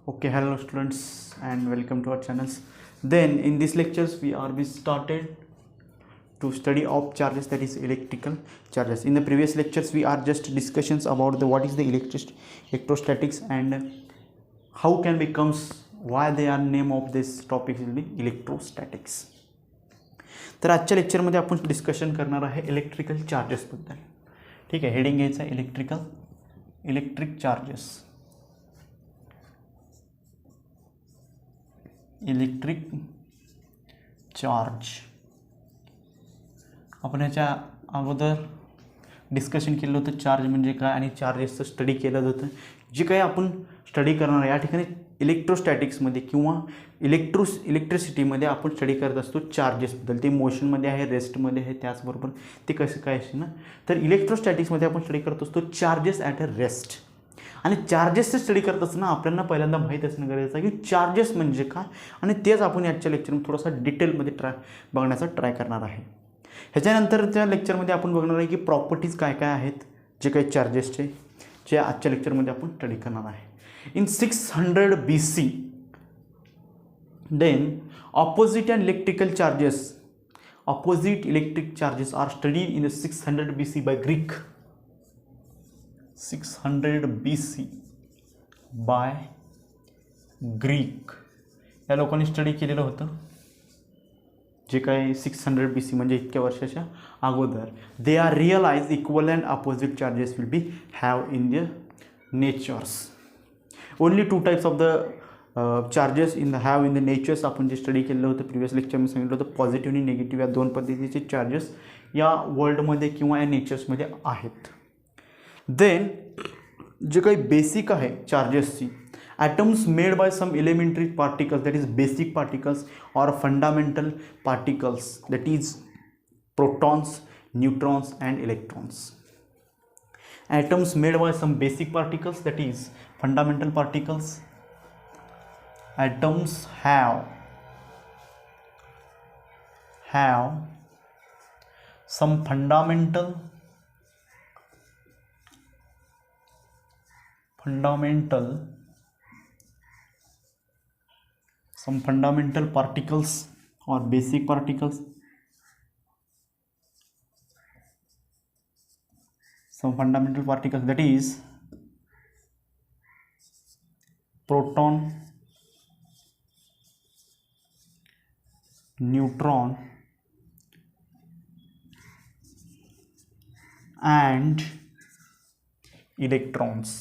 Okay, hello students and welcome to our channels. Then in these lectures we started to study of charges, that is electrical charges. In the previous lectures we are just discussions about the what is the electrostatics and how can becomes why they are name of this topic will be electrostatics. तर आजच्या लेक्चरमध्ये आपण discussion करणार आहे electrical चार्जेसबद्दल. ठीक आहे, heading घ्यायचं आहे इलेक्ट्रिक चार्जेस. इलेक्ट्रिक चार्ज आपण याच्या अगोदर डिस्कशन केलं होतं चार्ज म्हणजे काय आणि चार्जेसचं स्टडी केलं होतं. जे काही आपण स्टडी करणार आहे या ठिकाणी इलेक्ट्रोस्टॅटिक्समध्ये किंवा इलेक्ट्रिसिटीमध्ये आपण स्टडी करत असतो चार्जेसबद्दल. ते मोशनमध्ये आहे, रेस्टमध्ये आहे, त्याचबरोबर ते कसं काय असे ना. तर इलेक्ट्रोस्टॅटिक्समध्ये आपण स्टडी करत असतो चार्जेस ॲट अ रेस्ट. आणि चार्जेसचं स्टडी करत असताना आपल्याला पहिल्यांदा माहीत असणं गरजेचं आहे की चार्जेस म्हणजे काय, आणि तेच आपण याच्या लेक्चरमध्ये थोडासा डिटेलमध्ये बघण्याचा ट्राय करणार आहे. ह्याच्यानंतरच्या लेक्चरमध्ये आपण बघणार आहे की प्रॉपर्टीज काय काय आहेत जे काही चार्जेसचे, जे आजच्या लेक्चरमध्ये आपण स्टडी करणार आहे. In 600 BC then opposite electric charges are studied in the 600 BC by Greek. 600 BC by Greek या लोकांनी स्टडी केलेलं होतं. जे काही 600 BC म्हणजे इतक्या वर्षाच्या अगोदर. They are realize equal and opposite charges will be have in the natures. Only two types of the charges in the have in the natures आपण जे स्टडी केलेलं होतं प्रिवियस लेक्चरमध्ये सांगितलं होतं. पॉझिटिव्ह आणि निगेटिव्ह या दोन पद्धतीचे चार्जेस या वर्ल्डमध्ये किंवा या नेचर्समध्ये आहेत. देन जे काही बेसिक आहे चार्जेसची, atoms made by some elementary particles, that is basic particles or fundamental particles, that is protons, neutrons and electrons. Atoms made by some basic particles, that is fundamental particles. Atoms have some fundamental particles or basic particles, that is proton, neutron and electrons.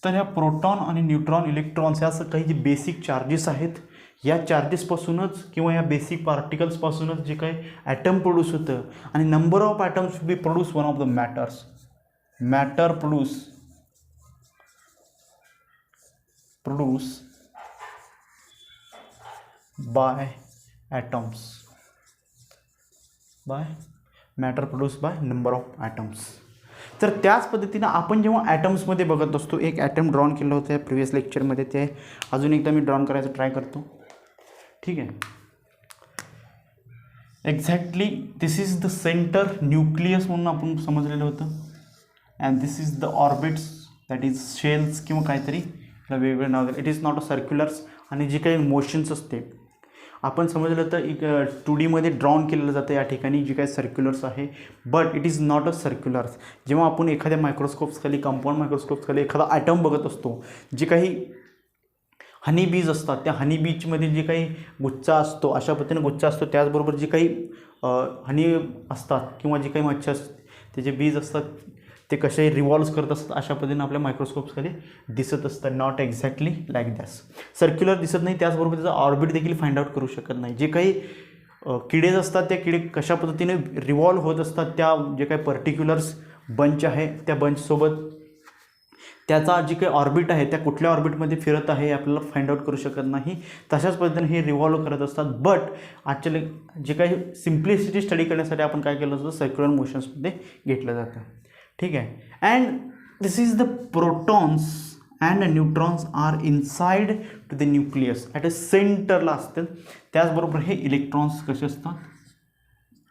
तर ह्या proton आणि neutron, electrons या काही जे basic charges आहेत या चार्जेसपासूनच किंवा या बेसिक पार्टिकल्सपासूनच जे काही ॲटम प्रोड्यूस होतं. आणि number of atoms be produce one of the matter produce by number of atoms. तर त्याच पद्धतीनं आपण जेव्हा ॲटम्समध्ये बघत असतो, एक ॲटम ड्रॉन केलं होतं प्रिवियस लेक्चरमध्ये, ते अजून एकदा मी ड्रॉन करायचं ट्राय करतो. ठीक आहे, exactly this is the center nucleus म्हणून आपण समजलेलं होतं. And this is the orbits, that is shells किंवा काहीतरी वेगवेगळे नाव. It is not a circulars. आणि जे काही मोशन्स असते आपण समजलं तर एक 2D मध्ये ड्रॉन केलेलं जातं या ठिकाणी जे काही सर्क्युलर्स आहे, but it is not a circulars. जेव्हा आपण एखाद्या मायक्रोस्कोप्सखाली, कंपाऊंड मायक्रोस्कोप्सखाली एखादा ॲटम बघत असतो, जे काही हनी बीज असतात त्या हनी बीजमध्ये जे काही गुच्छा असतो अशा पद्धतीने गुच्छा असतो, त्याचबरोबर जे काही हनी असतात किंवा जे काही मच्छर ते जे बीज असतात ते कसे रिव्हॉल्व्ह करत असतात अशा पद्धतीने आपल्या मायक्रोस्कोप्समध्ये दिसत असतं. Not exactly like this. Circular दिसत नाही, त्याचबरोबर त्याचा ऑर्बिट देखील फाइंड आउट करू शकत नाही. जे काही किडेज असतात त्या किडे कशा पद्धतीने रिव्हॉल्व्ह होत असतात, त्या जे काही पर्टिक्युलर्स बंच आहे त्या बंचसोबत त्याचा जी काही ऑर्बिट आहे त्या कुठल्या ऑर्बिटमध्ये फिरत आहे हे आपल्याला फाइंड आउट करू शकत नाही. तशाच पद्धतीने हे रिव्हॉल्व्ह करत असतात. बट ॲक्च्युली जे काही सिम्प्लिसिटी स्टडी करण्यासाठी आपण काय केलं असतं, सर्क्युलर मोशन्समध्ये घेतलं जातं. ठीक आहे. And this is the protons and neutrons are inside to the nucleus, at a सेंटरला असतात. त्याचबरोबर हे इलेक्ट्रॉन्स कसे असतात,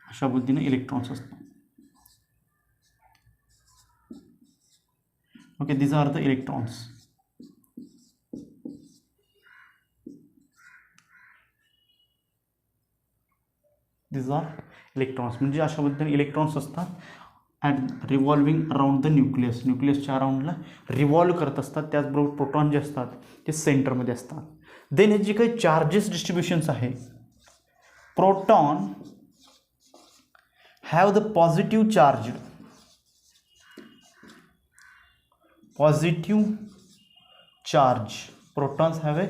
अशा पद्धतीने इलेक्ट्रॉन्स असतात. Okay, these are the electrons. These are electrons. म्हणजे अशा पद्धतीने इलेक्ट्रॉन्स असतात and revolving around the nucleus. न्यूक्लियसच्या अराउंडला रिव्हॉल्व करत असतात. त्याचबरोबर प्रोटॉन जे असतात ते सेंटरमध्ये असतात. देन हे जे काही चार्जेस डिस्ट्रीब्युशन्स आहे, proton have the positive charge, positive charge. Protons have a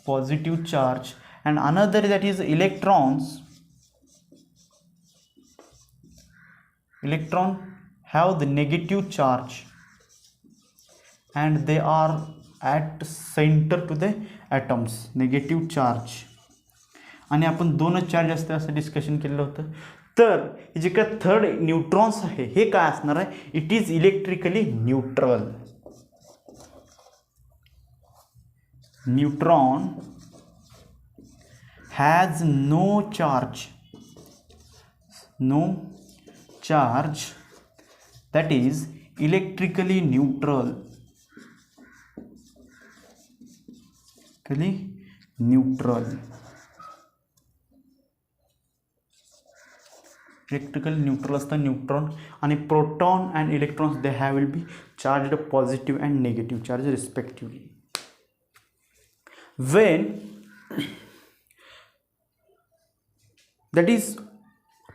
positive charge, and another that is electrons. Electron have the negative charge and they are at center to the atoms. Negative charge. आणि आपण दोनच charge असते असं discussion केलेलं होतं. तर जे काय थर्ड न्यूट्रॉन्स आहे हे काय असणार आहे, it is electrically neutral. Neutron has no charge, that is electrically neutral. Electrical neutral असतं न्यूट्रॉन. आणि proton and electrons they have will be charged positive and negative charge respectively. when that is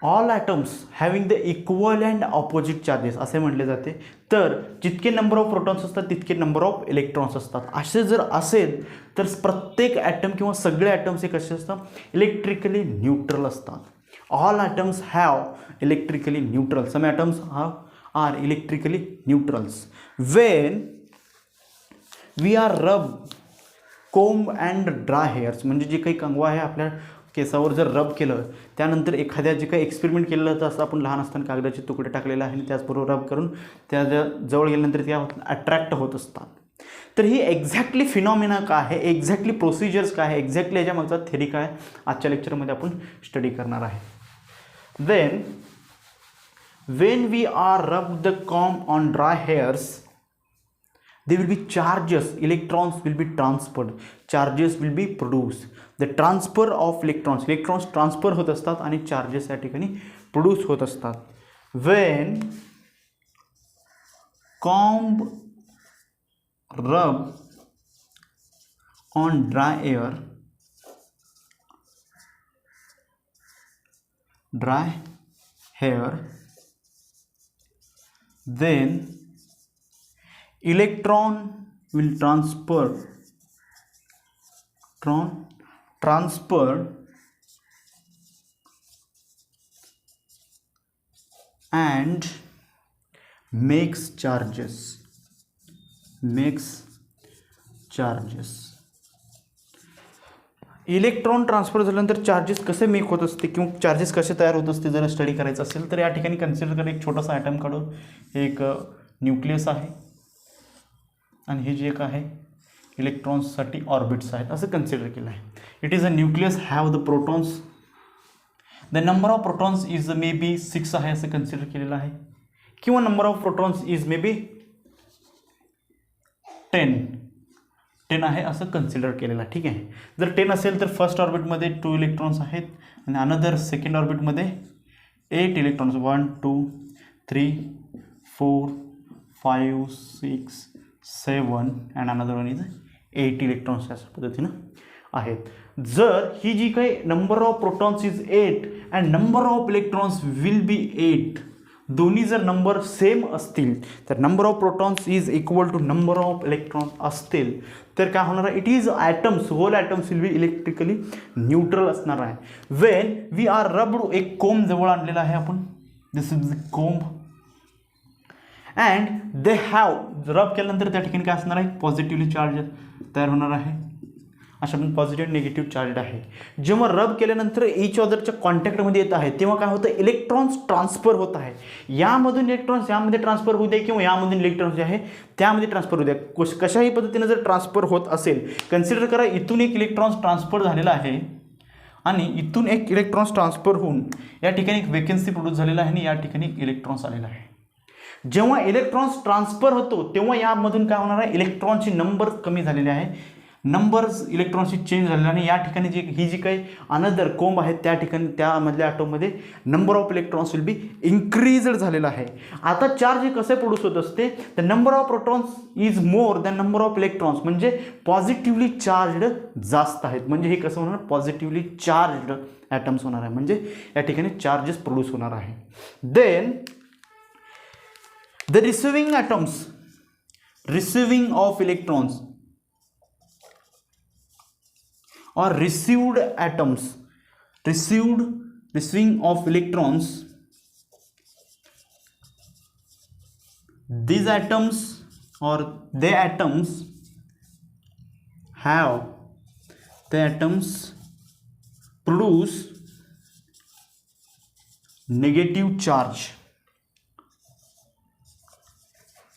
all atoms having the equal and opposite charges असे म्हटले जाते. तर जितके number of protons असतात तितके number of electrons असतात. असे जर असेल तर प्रत्येक ॲटम किंवा सगळे ॲटम्स हे कसे असतात, इलेक्ट्रिकली न्यूट्रल असतात. All atoms have electrically neutral. Some atoms are electrically neutrals. When we are rub comb and dry hairs, म्हणजे जे काही कंगवा आहे आपल्या केसावर जर रब केलं, त्यानंतर एखाद्या जे काही एक्सपेरिमेंट केलेलं होतं, असं आपण लहान असताना कागदाचे तुकडे टाकलेले आहे आणि त्याचबरोबर रब करून त्या जवळ गेल्यानंतर त्या अट्रॅक्ट होत असतात. तर ही एक्झॅक्टली फिनॉमिना काय आहे, एक्झॅक्टली प्रोसिजर्स काय आहे, एक्झॅक्टली याच्यामागचा थेरी काय, आजच्या लेक्चरमध्ये आपण स्टडी करणार आहे. Then when we are rub the comb on dry hairs, there will be charges, electrons will be transferred, charges will be produced. The transfer of electrons transfer होत असतात आणि charges या ठिकाणी produce होत असतात. when comb rub on dry hair, then electron will transfer and makes charges. Electron transfer झाल्यानंतर charges कसे make होत असते किंवा चार्जेस कसे तयार होत असते जर स्टडी करायचं असेल तर या ठिकाणी कन्सिडर करा एक छोटासा ॲटम काढून. एक न्यूक्लियस आहे आणि हे जे एक आहे इलेक्ट्रॉन्ससाठी ऑर्बिट्स आहेत असं कन्सिडर केलं आहे. It is a nucleus have the protons, the number of protons is may be 6 आहे असं कन्सिडर केलेलं आहे, किंवा number of protons is may be 10 आहे असं कन्सिडर केलेलं आहे. ठीक आहे. जर 10 असेल तर फर्स्ट ऑर्बिटमध्ये 2 इलेक्ट्रॉन्स आहेत आणि अनदर सेकंड ऑर्बिटमध्ये 8 electrons, 1 2 3 4 5 6 7 and another one is 8 electrons अशा पद्धतीनं आहेत. जर ही जी काही number of protons is 8 and number of electrons will be 8, दोन्ही जर नंबर सेम असतील तर number of protons is equal to number of electrons असतील तर काय होणार आहे, it is atoms, whole atoms will be electrically neutral असणार आहे. वेन वी आर रब्ड, एक कोंब जवळ आणलेला आहे आपण, दिस इज द कोंब, अँड दे हॅव, रब केल्यानंतर त्या ठिकाणी काय असणार आहे, पॉझिटिव्हली चार्ज तयार होणार आहे. अशा पण पॉझिटिव्ह निगेटिव्ह चार्ज आहे. जेव्हा रब केल्यानंतर इच अदरच्या कॉन्टॅक्टमध्ये येत आहे तेव्हा काय होतं, इलेक्ट्रॉन्स ट्रान्सफर होत आहे. यामधून इलेक्ट्रॉन्स यामध्ये ट्रान्सफर होऊ दे किंवा यामधून इलेक्ट्रॉन्स जे आहे त्यामध्ये ट्रान्सफर होऊ द्या, कशाही पद्धतीने जर ट्रान्सफर होत असेल, कन्सिडर करा इथून एक इलेक्ट्रॉन्स ट्रान्सफर झालेला आहे आणि इथून एक इलेक्ट्रॉन्स ट्रान्सफर होऊन या ठिकाणी एक वेकन्सी प्रोड्यूस झालेला आहे आणि या ठिकाणी एक इलेक्ट्रॉन्स आलेला आहे. जेव्हा इलेक्ट्रॉन्स ट्रान्सफर होतो तेव्हा यामधून काय होणार आहे, इलेक्ट्रॉनचे नंबर कमी झालेले आहे, नंबर्स इलेक्ट्रॉनची चेंज झालेले आणि या ठिकाणी ही जी काही अनदर कोंब आहे त्या ठिकाणी त्यामधल्या ॲटममध्ये number of electrons will be increased झालेला आहे. आता चार्ज हे कसे प्रोड्यूस होत असते, the number of protons is more than number of electrons, म्हणजे पॉझिटिव्हली चार्जड जास्त आहेत, म्हणजे हे कसं होणार, पॉझिटिव्हली चार्जड ॲटम्स होणार आहे, म्हणजे या ठिकाणी चार्जेस प्रोड्यूस होणार आहे. Then the receiving atoms, receiving of electrons or received atoms, receiving of electrons, these atoms or the atoms have, the atoms produce negative charge,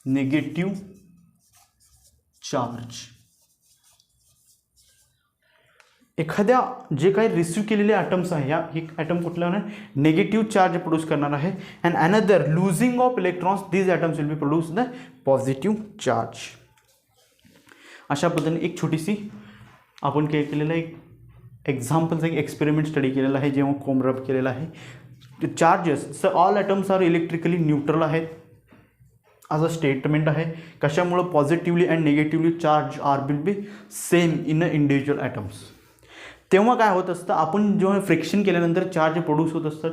negative charge. एखाद्या जे काही रिसिव्ह केलेले ॲटम्स आहे, या एक ॲटम कुठला होणार, निगेटिव्ह चार्ज प्रोड्यूस करणार आहे, and another losing of electrons, these atoms will be produce the positive charge. अशा पद्धतीने एक छोटीशी आपण काय केलेलं आहे, एक एक्झाम्पलचा एक एक्सपेरिमेंट स्टडी केलेला आहे, जेव्हा कोंब रब केलेला आहे. Charges all atoms are electrically neutral आहेत आज अ स्टेटमेंट आहे, कशामुळं positively and negatively charge are will be same in a individual atoms. तेव्हा काय होत असतं, आपण जेव्हा फ्रिक्शन केल्यानंतर चार्ज प्रोड्यूस होत असतात.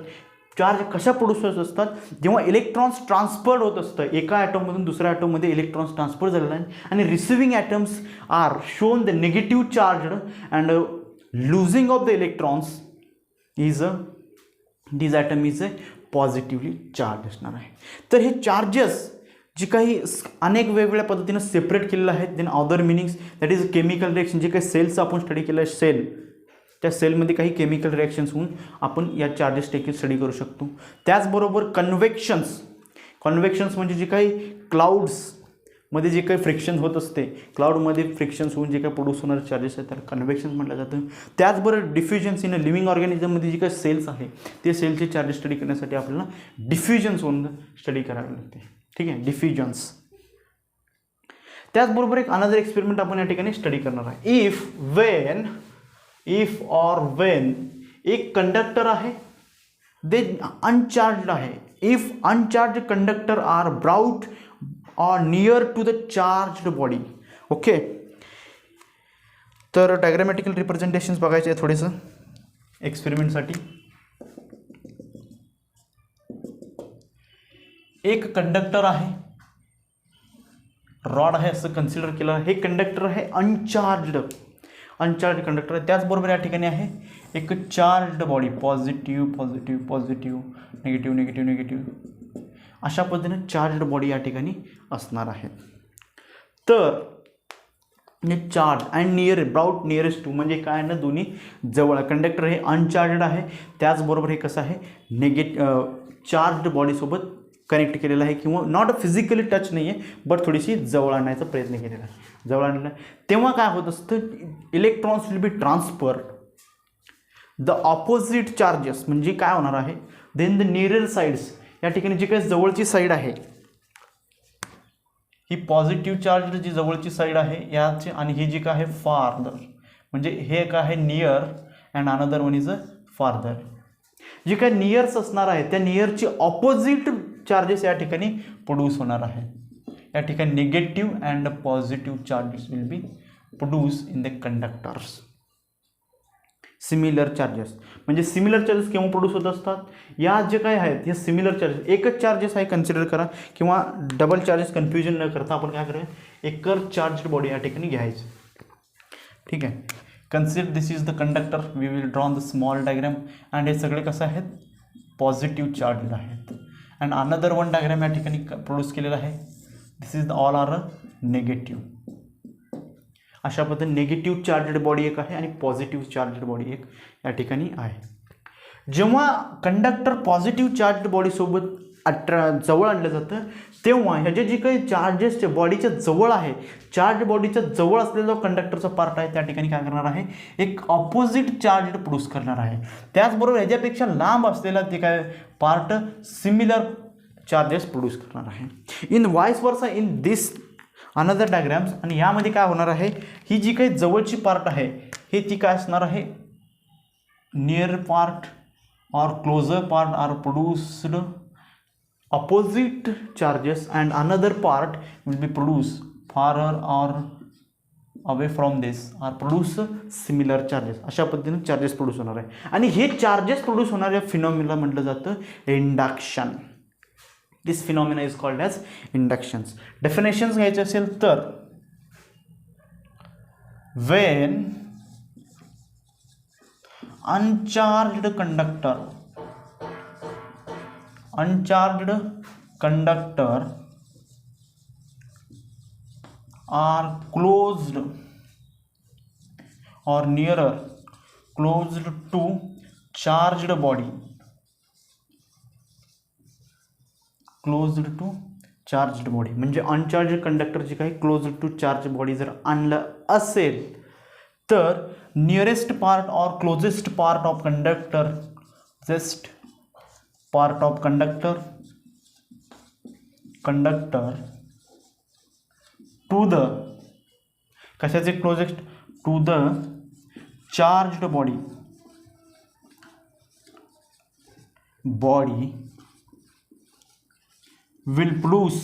चार्ज कशा प्रोड्यूस होत असतात, जेव्हा इलेक्ट्रॉन्स ट्रान्सफर होत असतं, एका ॲटममधून दुसऱ्या ॲटममध्ये इलेक्ट्रॉन्स ट्रान्सफर झालेला आहे आणि receiving atoms are shown the negative charge and losing of the electrons is a, this atom is a positively charge असणार आहे. तर हे चार्जेस जे काही अनेक वेगवेगळ्या पद्धतीनं सेपरेट केलेलं आहे, then other meanings that is chemical reaction, जे काही सेलचं आपण स्टडी केलं आहे, सेल, त्या सेलमध्ये काही केमिकल रिॲक्शन्स होऊन आपण या चार्जेस देखील स्टडी करू शकतो. त्याचबरोबर कन्व्हेक्शन्स म्हणजे जे काही क्लाउड्समध्ये जे काही फ्रिक्शन होत असते, क्लाउडमध्ये फ्रिक्शन्स होऊन जे काही प्रोड्यूस होणारे चार्जेस आहेत त्याला कन्व्हेक्शन्स म्हटलं जातं. त्याचबरोबर डिफ्युजन्स इन अ लिव्हिंग ऑर्गॅनिझममध्ये जे काही सेल्स आहे ते सेलचे चार्जेस स्टडी करण्यासाठी आपल्याला डिफ्युजन्स होऊन स्टडी करावे लागते. ठीक आहे, डिफ्युजन्स. त्याचबरोबर एक अनदर एक्सपेरिमेंट आपण या ठिकाणी स्टडी करणार आहे. इफ और वेन एक कंडक्टर आहे, दे अनचार्ज आहे, if uncharged conductor are brought or near to the charged body. Okay, तर डायग्रामॅटिकल रिप्रेझेंटेशन्स बघायचे आहे थोडेसं एक्सपेरिमेंटसाठी. एक कंडक्टर आहे, रॉड आहे असं कन्सिडर केलं. हे कंडक्टर आहे अनचार्ज्ड कंडक्टर आहे. त्याचबरोबर या ठिकाणी आहे एक charged body, positive positive positive, negative negative negative, अशा पद्धतीने चार्ज्ड बॉडी या ठिकाणी असणार आहे. तर charge and brought nearest to म्हणजे काय ना, दोन्ही जवळ. कंडक्टर हे अनचार्जड आहे, त्याचबरोबर हे कसं आहे, चार्ज्ड बॉडीसोबत कनेक्ट केलेलं आहे, किंवा नॉट फिजिकली टच नाही आहे, बट थोडीशी जवळ आणण्याचा प्रयत्न केलेला आहे. जवळ आणलेला तेव्हा काय होत असतं, electrons will B transfer the opposite charges, म्हणजे काय होणार आहे, देन द नियर साईड्स, या ठिकाणी जी काही जवळची साईड आहे ही पॉझिटिव्ह चार्ज जी जवळची साईड आहे याची, आणि ही जी काय आहे फार्दर, म्हणजे हे काय आहे near and another one is a farther. जी काही नियर्स असणार आहे त्या नियरची ऑपोजिट चार्जेस या ठिकाणी प्रोड्यूस होणार आहे. या ठिकाणी negative and positive charges will be produce in the conductors. Similar charges म्हणजे सिमिलर चार्जेस केव्हा प्रोड्यूस होत असतात, या जे काय आहेत हे सिमिलर चार्जेस, एकच चार्जेस आहे कन्सिडर करा, किंवा डबल चार्जेस कन्फ्युजन न करता आपण काय करूया, एकच चार्ज्ड बॉडी या ठिकाणी घ्यायची. ठीक आहे, consider this is the conductor, we will draw the small diagram, and हे सगळे कसं आहेत, पॉझिटिव्ह चार्ज आहेत. अँड अनदर वन डायग्राम या ठिकाणी प्रोड्यूस केलेला आहे, this is all are negative. अशा पद्धतीने निगेटिव्ह चार्जड बॉडी एक आहे आणि पॉझिटिव्ह चार्जड बॉडी एक या ठिकाणी आहे. जेव्हा कंडक्टर पॉझिटिव्ह चार्जड बॉडीसोबत जवळ आणलं जातं तेव्हा ह्याचे जे काही चार्जेस बॉडीच्या जवळ आहे, चार्ज बॉडीच्या जवळ असलेला जो कंडक्टरचा पार्ट आहे त्या ठिकाणी काय करणार आहे, एक ऑपोजिट चार्ज प्रोड्यूस करणार आहे. त्याचबरोबर ह्याच्यापेक्षा लांब असलेला ते काय पार्ट सिमिलर चार्जेस प्रोड्यूस करणार आहे. इन वाईस वर्सा इन दिस अनदर डायग्राम्स. आणि यामध्ये काय होणार आहे, ही जी काही जवळची पार्ट आहे हे ती काय असणार आहे, near part or closer part are produced opposite charges and another part will be produced farther or away from this or produce similar charges. अशा पद्धतीने चार्जेस प्रोड्यूस होणार आहे. आणि हे चार्जेस प्रोड्यूस होणाऱ्या फिनॉमिना म्हटलं जातं induction. This phenomena is called as inductions. Definitions घ्यायचे असेल तर when uncharged conductor are closed or nearer closed to charged body, म्हणजे अनचार्ज कंडक्टर जे काही क्लोज्ड टू चार्ज बॉडी जर आणलं असेल तर nearest part or closest part of conductor, just part of conductor to the कशाचे closest, to the charged body will produce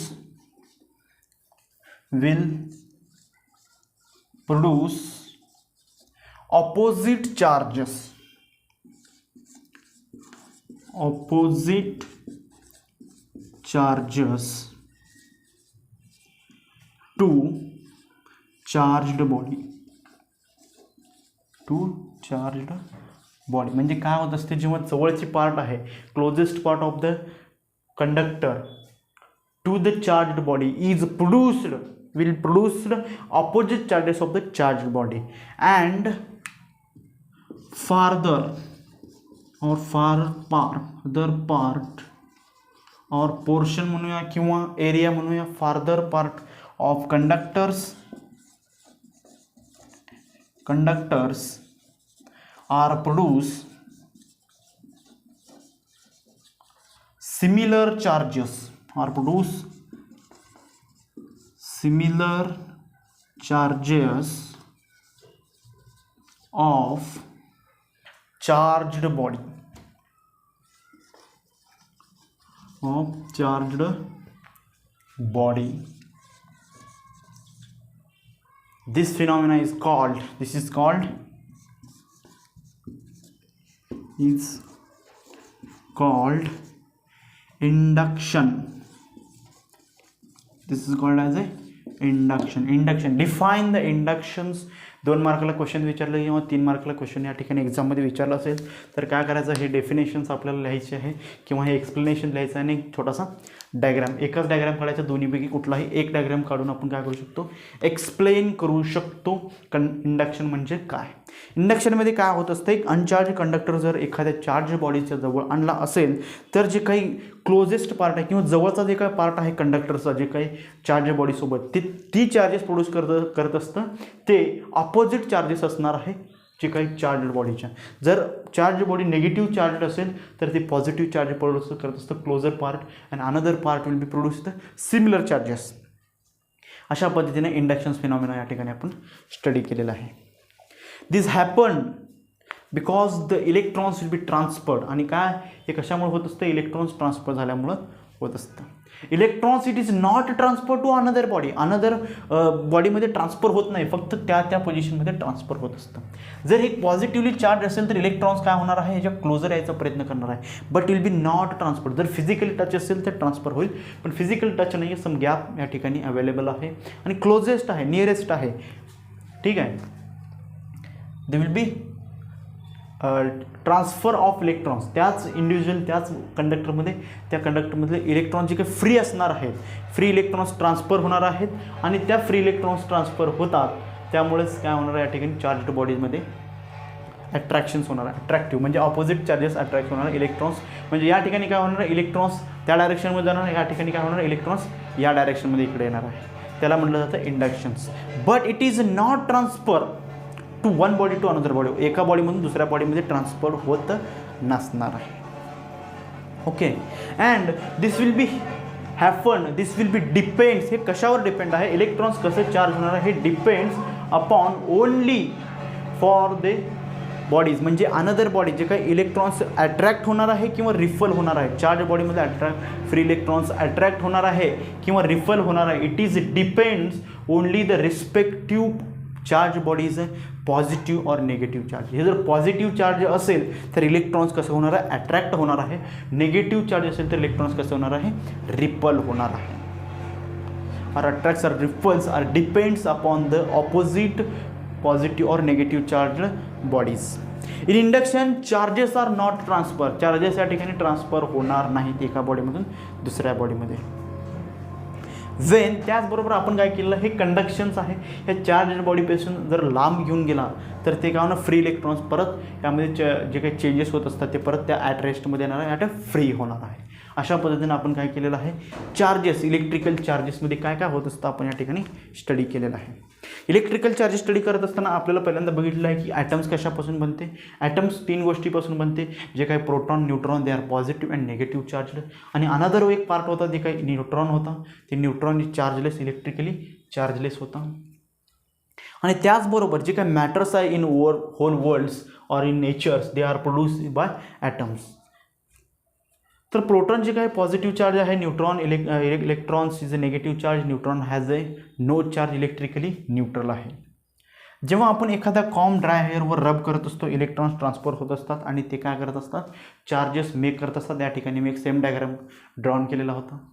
opposite charges to charged body. म्हणजे काय होत असते, जेव्हा जवळची पार्ट आहे closest part of the conductor to the charged body is will produce opposite charges of the charged body and farther part or portion म्हणूया किंवा area म्हणूया, farther part of conductors are produce similar charges of charged body. This phenomena is called induction. This is called as a induction. Define the inductions. 2 मार्काला question विचारलं किंवा 3 मार्काला question या ठिकाणी एक्झाममध्ये विचारलं असेल तर काय करायचं, हे डेफिनेशन्स आपल्याला लिहायचे आहे किंवा हे एक्सप्लेनेशन लिहायचं आणि एक छोटासा डायग्राम, एकच डायग्राम काढायचा, दोन्हीपैकी कुठलाही एक डायग्राम काढून आपण काय करू शकतो, एक्सप्लेन करू शकतो इंडक्शन म्हणजे काय. इंडक्शनमध्ये काय होत असतं, एक अनचार्ज कंडक्टर जर एखाद्या चार्ज बॉडीच्या जवळ आणला असेल तर जे काही क्लोजेस्ट पार्ट आहे किंवा जवळचा जे काही पार्ट आहे कंडक्टरचा, जे काही चार्ज बॉडीसोबत ती चार्जेस प्रोड्यूस करत असतं ते ऑपोजिट चार्जेस असणार आहे जे काही चार्ज बॉडीच्या. जर चार्ज बॉडी नेगेटिव्ह चार्ज असेल तर ते पॉझिटिव्ह चार्ज प्रोड्यूस करत असतं closer part and another part will be produce the similar charges. अशा पद्धतीने इंडक्शन्स फिनॉमिना या ठिकाणी आपण स्टडी केलेला आहे. This happen because the electrons will be transferred. आणि काय हे कशामुळे होत असतं, इलेक्ट्रॉन्स ट्रान्सफर झाल्यामुळं होत असतं. Electrons it is not transfer to another बॉडीमध्ये ट्रान्सफर होत नाही, फक्त त्या पोझिशनमध्ये ट्रान्सफर होत असतं. जर हे पॉझिटिव्हली चार्ज असेल तर इलेक्ट्रॉन्स काय होणार आहे, ह्याच्या क्लोजर यायचा प्रयत्न करणार आहे, but will be not transfer. जर फिजिकली टच असेल तर ट्रान्सफर होईल, पण फिजिकल टच नाही आहे, सम गॅप या ठिकाणी अवेलेबल आहे आणि क्लोजेस्ट आहे, नियरेस्ट आहे. ठीक आहे, they will be transfer of electrons. त्याच इंडिव्हिज्युअल त्याच त्या कंडक्टरमधले इलेक्ट्रॉन जे काही फ्री असणार आहेत, फ्री इलेक्ट्रॉन्स ट्रान्सफर होणार आहेत आणि त्या फ्री इलेक्ट्रॉन्स ट्रान्सफर होतात, त्यामुळेच काय होणार आहे या ठिकाणी चार्ज्ड बॉडीजमध्ये अट्रॅक्शन्स होणार आहे. अट्रॅक्टिव्ह म्हणजे ऑपोजिट चार्जेस अट्रॅक्ट होणार इलेक्ट्रॉन्स. म्हणजे या ठिकाणी काय होणार, इलेक्ट्रॉन्स त्या डायरेक्शनमध्ये जाणार, या ठिकाणी काय होणार, इलेक्ट्रॉन्स या डायरेक्शनमध्ये इकडे येणार आहे. त्याला म्हटलं जातं inductions. But it is not transfer to one body to another body. एका बॉडीमधून दुसऱ्या बॉडीमध्ये ट्रान्सफर होत नसणार आहे. Okay. And this will be happen, this will be depends, हे कशावर डिपेंड आहे, इलेक्ट्रॉन्स कसं चार्ज होणार आहे हे depends upon only for the bodies, म्हणजे अनदर बॉडी जे काही इलेक्ट्रॉन्स अट्रॅक्ट होणार आहे किंवा रिफल होणार आहे. चार्ज बॉडीमध्ये फ्री इलेक्ट्रॉन्स अट्रॅक्ट होणार आहे किंवा रिफल होणार आहे. It is depends only the respective charge bodies positive और निगेटिव्ह चार्ज. हे जर पॉझिटिव्ह चार्ज असेल तर इलेक्ट्रॉन्स कसं होणार आहे, अट्रॅक्ट होणार आहे. निगेटिव्ह चार्ज असेल तर इलेक्ट्रॉन्स कसं होणार आहे, रिपल होणार आहे. or attracts or repulse or depends upon the opposite positive or negative charged bodies. In induction charges are not transfer, charges या ठिकाणी ट्रान्सफर होणार नाहीत एका बॉडीमधून दुसऱ्या बॉडीमध्ये. वेन त्याचबरोबर आपण काय केलेलं, हे कंडक्शन्स आहे, हे चार्ज बॉडीपासून जर लांब घेऊन गेला तर ते काय होणार, फ्री इलेक्ट्रॉन्स परत त्यामध्ये जे काही चेंजेस होत असतात ते परत त्या ॲट रेस्टमध्ये येणार आहे, ॲट फ्री होणार आहे. अशा पद्धतीने आपण काय केलेलं आहे, चार्जेस इलेक्ट्रिकल चार्जेसमध्ये काय काय होत असतं आपण या ठिकाणी स्टडी केलेलं आहे. इलेक्ट्रिकल चार्जेस स्टडी करत असताना आपल्याला पहिल्यांदा बघितलं आहे की ॲटम्स कशापासून बनते. ॲटम्स 3 गोष्टीपासून बनते, जे काही proton neutron they are positive and negative charged. आणि अनदर एक पार्ट होता जे काही न्यूट्रॉन होता, ते न्यूट्रॉन चार्जलेस, इलेक्ट्रिकली चार्जलेस होता. आणि त्याचबरोबर जे काही मॅटर्स आहे in whole worlds or in natures they are produced by atoms. तर प्रोटॉन जे काही पॉझिटिव्ह चार्ज आहे, neutron electrons is a negative charge, neutron has a no charge, electrically neutral आहे. जेव्हा आपण एखाद्या कॉम ड्राय हेअरवर रब करत असतो इलेक्ट्रॉन्स ट्रान्सफर होत असतात आणि ते काय करत असतात, चार्जेस मेक करत असतात. या ठिकाणी मी एक सेम डायग्राम ड्रॉन केलेला होता.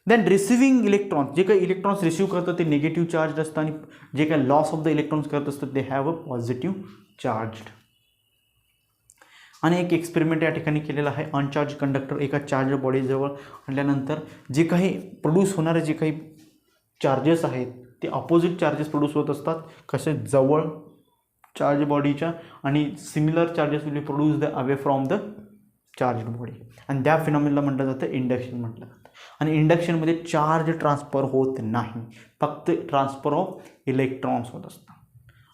देन रिसिव्हिंग इलेक्ट्रॉन्स, जे काही इलेक्ट्रॉन्स रिसिव्ह करतात ते निगेटिव्ह चार्ज असतं आणि जे काही लॉस ऑफ द इलेक्ट्रॉन्स करत असतात ते हॅव अ पॉझिटिव्ह चार्ज. आणि एक एक्सपेरिमेंट या ठिकाणी केलेला आहे. अनचार्ज कंडक्टर एका चार्ज बॉडीजवळ आणल्यानंतर जे काही प्रोड्यूस होणारे जे काही चार्जेस आहेत ते अपोजिट चार्जेस प्रोड्यूस होत असतात, कसे जवळ चार्ज बॉडीच्या, आणि similar charges will be produce the away from the charge body. आणि त्या फिनॉमिनला म्हटलं जातं इंडक्शन म्हटलं जातं. आणि इंडक्शनमध्ये चार्ज ट्रान्सफर होत नाही, फक्त ट्रान्सफर ऑफ इलेक्ट्रॉन्स होत असतात.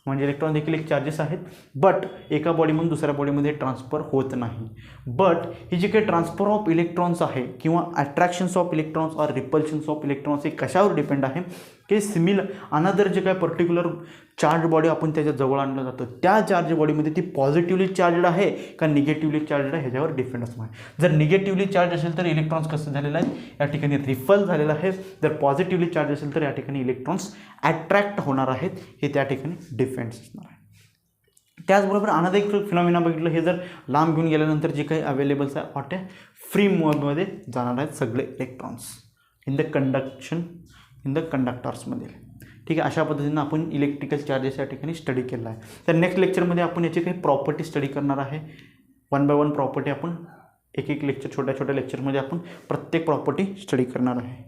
म्हणजे इलेक्ट्रॉन देखील एक चार्जेस आहेत, बट एका बॉडीमधून दुसऱ्या बॉडीमध्ये ट्रान्सफर होत नाही. बट ही जे काही ट्रान्सफर ऑफ इलेक्ट्रॉन्स आहे किंवा अट्रॅक्शन्स ऑफ इलेक्ट्रॉन्स और रिपल्शन्स ऑफ इलेक्ट्रॉन्स हे कशावर डिपेंड आहे की सिमिलर अनदर जे काही पर्टिक्युलर चार्ज बॉडी आपण त्याच्या जवळ आणलं जातं त्या चार्ज बॉडीमध्ये ती पॉझिटिव्हली चार्जड आहे का निगेटिव्हली चार्जड आहे ह्याच्यावर डिपेंड असणार. जर निगेटिव्हली चार्ज असेल तर इलेक्ट्रॉन्स कसं झालेलं आहे, या ठिकाणी रिपल झालेलं आहे. जर पॉझिटिव्हली चार्ज असेल तर या ठिकाणी इलेक्ट्रॉन्स अट्रॅक्ट होणार आहेत, हे त्या ठिकाणी डिफेंड्स असणार आहे. त्याचबरोबर अनदर एक फिनॉमिना बघितलं, हे जर लांब घेऊन गेल्यानंतर जे काही अवेलेबल्स आहे ऑट फ्री मोडमध्ये जाणार आहेत सगळे इलेक्ट्रॉन्स इन द कंडक्टर्समध्ये. ठीक आहे, अशा पद्धतीनं आपण इलेक्ट्रिकल चार्जेस या ठिकाणी स्टडी केला आहे. तर नेक्स्ट लेक्चरमध्ये आपण याची काही प्रॉपर्टी स्टडी करणार आहे. 1 बाय 1 प्रॉपर्टी आपण एक लेक्चर, छोट्या छोट्या लेक्चरमध्ये आपण प्रत्येक प्रॉपर्टी स्टडी करणार आहे.